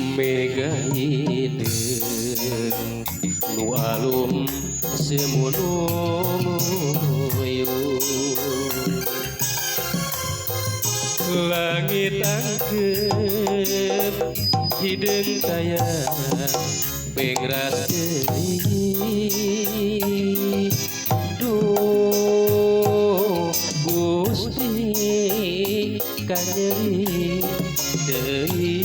Mega hideung nu alum semunuyung langit angkep hideung tayang pengras deui duh Gusti kanyeri deui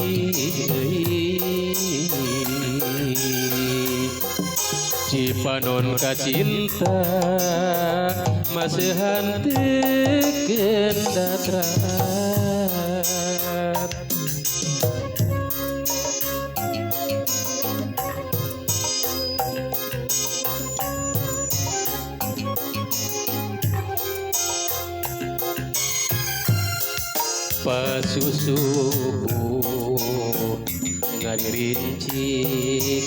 Cipanon kacinta maseuhan teukeun datrat pasusubuh ngan rinci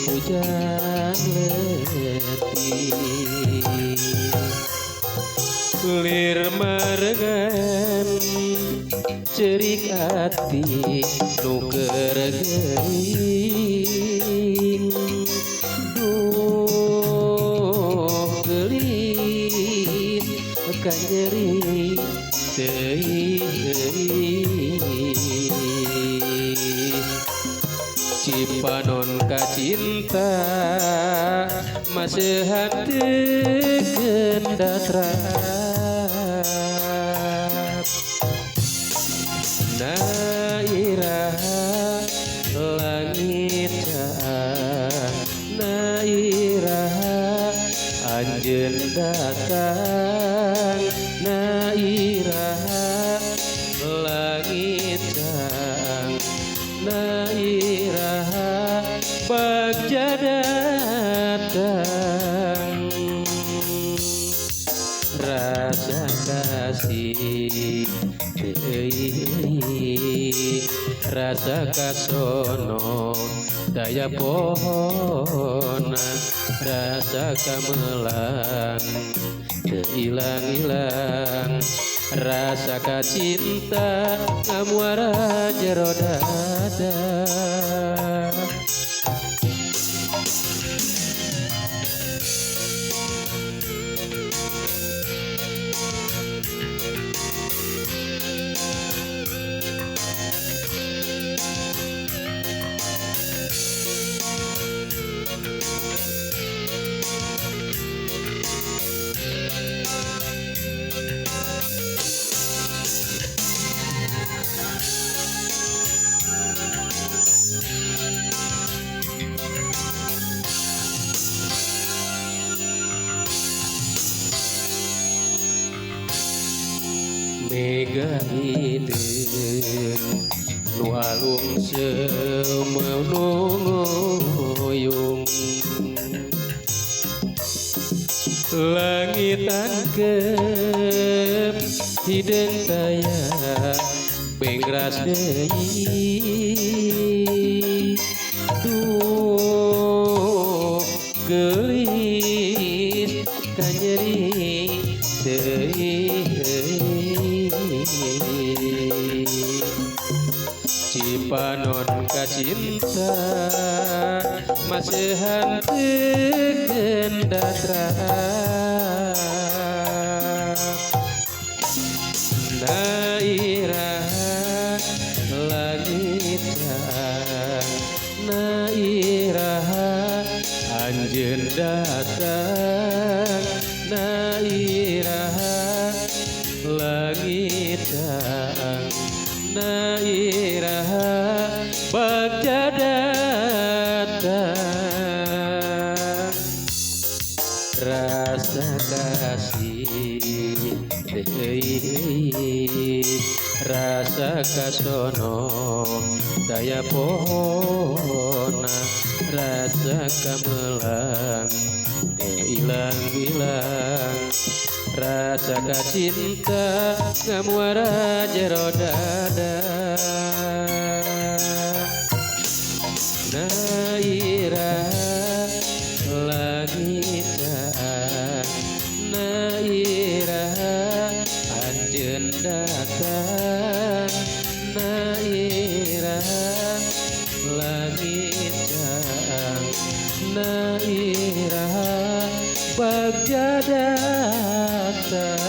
hujan letih lir marengan cerik ati nu geuring duh geulis kanyeri Cipanon kacinta maseuhan teukeun datrat nairaha langit caang nairaha anjeun datang nairaha langit caang nairaha bagja datang rasa kasih deui rasa kasono daya pohona rasa kamelang teu ilang-ilang rasa kacinta ngamuara jero dada Mega hideung nu alum semunuyung langit angkep hideung tayang pengras deui duh geulis kanyeri deui Cipanon kacinta maseuhan teukeun datrat nairaha langit caang nairaha anjeun datang nairaha langit caang nairaha bagja datang rasa kasih deui rasa kasono daya pohona rasa kamelang teu ilang-ilang rasa kacinta ngamuara jero dada nairaha langit caang nairaha anjeun datang nairaha langit rasa